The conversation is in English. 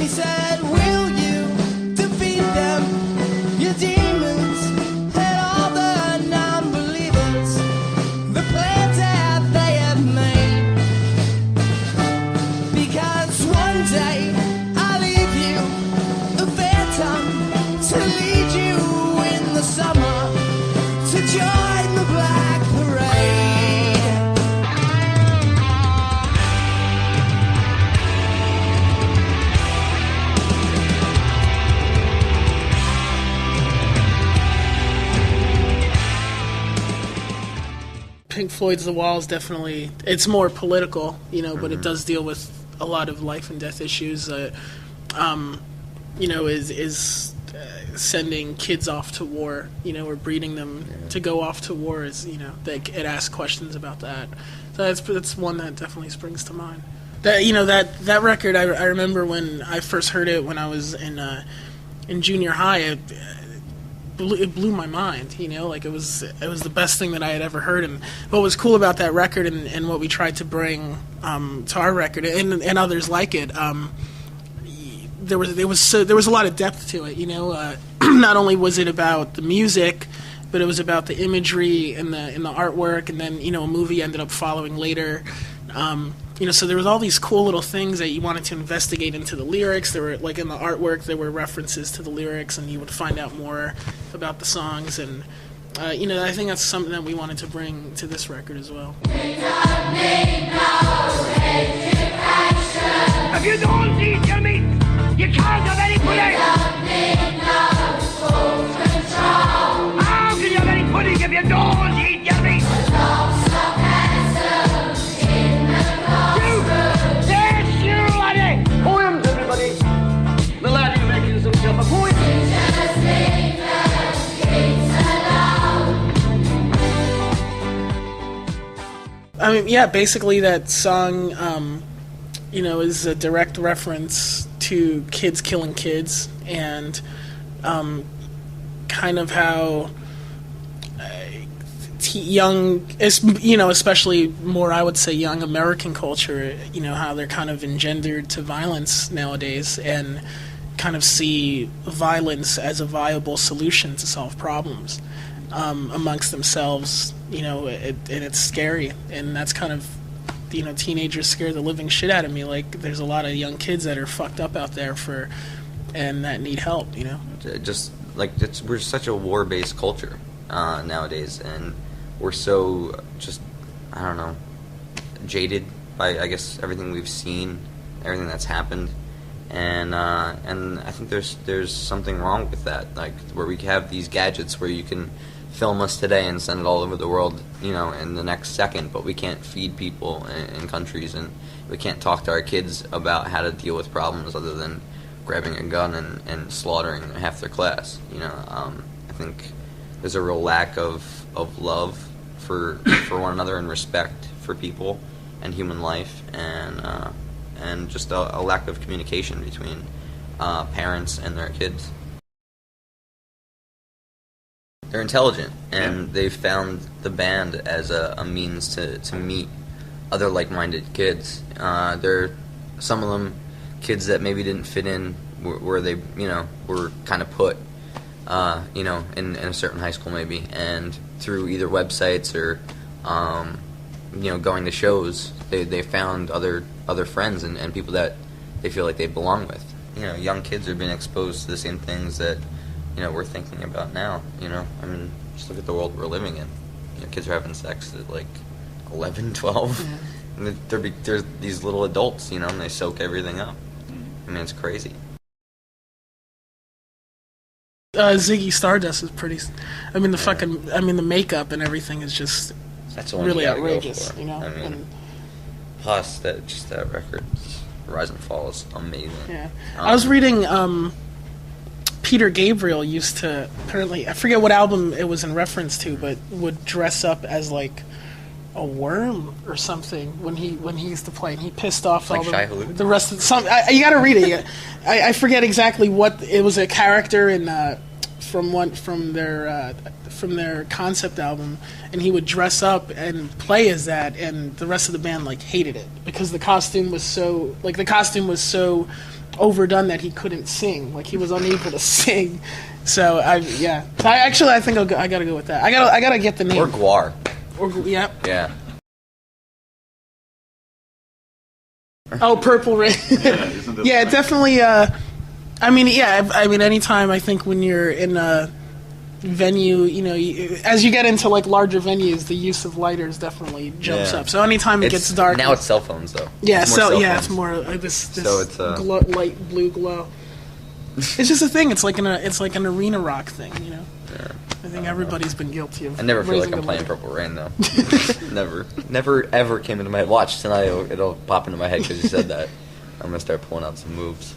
He said, will you defeat them, your demons and all the non-believers, the plans that they have made? Because one day I'll leave you a phantom to lead you in the summer to join the Black Parade. Pink Floyd's The Wall is definitely, it's more political, you know, but it does deal with a lot of life and death issues. You know, is sending kids off to war, you know, or breeding them to go off to war is, you know, it asks questions about that. So that's one that definitely springs to mind. That, you know, that record, I remember when I first heard it when I was in junior high. It blew my mind, you know, like it was the best thing that I had ever heard. And what was cool about that record and what we tried to bring to our record and others like it, there was a lot of depth to it, you know. Not only was it about the music, but it was about the imagery and the artwork, and then, you know, a movie ended up following later. You know, so there was all these cool little things that you wanted to investigate into the lyrics. There were, like, in the artwork, there were references to the lyrics, and you would find out more about the songs. And, you know, I think that's something that we wanted to bring to this record as well. If you don't eat your meat, you can't have any pudding. How can you have any pudding if you don't eat your meat? Poems, everybody. The laddie making himself a poem. I mean, yeah, basically that song, you know, is a direct reference to kids killing kids, and kind of how young, you know, especially more, I would say, young American culture, you know, how they're kind of engendered to violence nowadays and kind of see violence as a viable solution to solve problems amongst themselves, you know, and it's scary. And that's kind of, you know, teenagers scare the living shit out of me. Like, there's a lot of young kids that are fucked up out there and that need help, you know? Just, like, we're such a war-based culture nowadays, and we're so just, I don't know, jaded by, I guess, everything we've seen, everything that's happened, and I think there's something wrong with that, like, where we have these gadgets where you can film us today and send it all over the world, you know, in the next second, but we can't feed people in countries, and we can't talk to our kids about how to deal with problems other than grabbing a gun and slaughtering half their class, you know. I think there's a real lack of love for one another and respect for people and human life, and just a lack of communication between parents and their kids. They're intelligent, and they've found the band as a means to meet other like-minded kids. They're, some of them, kids that maybe didn't fit in where they, you know, were kind of put, you know, in a certain high school maybe, and through either websites or, you know, going to shows, they found other friends and people that they feel like they belong with. You know, young kids are being exposed to the same things that, you know, we're thinking about now, you know. I mean, just look at the world we're living in. You know, kids are having sex at, like, 11, 12. Yeah. And they're these little adults, you know, and they soak everything up. I mean, it's crazy. Ziggy Stardust is pretty. I mean, the makeup and everything is just really outrageous, you know. I mean, plus that record, Rise and Fall, is amazing. Yeah, I was reading. Peter Gabriel used to, apparently, I forget what album it was in reference to, but would dress up as like a worm or something when he used to play, and he pissed off all the rest of the you got to read it. I forget exactly what it was, a character in from their concept album, and he would dress up and play as that, and the rest of the band like hated it because the costume was so overdone that he couldn't sing. Like, he was unable to sing. So I think I gotta go with that. I gotta get the name. Or Guar. Yeah. Yeah. Oh, Purple Rain. Yeah, definitely. I mean, anytime I think when you're in a venue, as you get into like larger venues, the use of lighters definitely jumps up. So anytime it gets dark, now it's cell phones though. Yeah, it's more like this so it's light blue glow. It's just a thing. It's like an arena rock thing, Yeah. I think everybody's been guilty of. I never feel like raising I'm the playing lighter. Purple Rain though. Never ever came into my head. Watch tonight. It'll pop into my head because you said that. I'm gonna start pulling out some moves.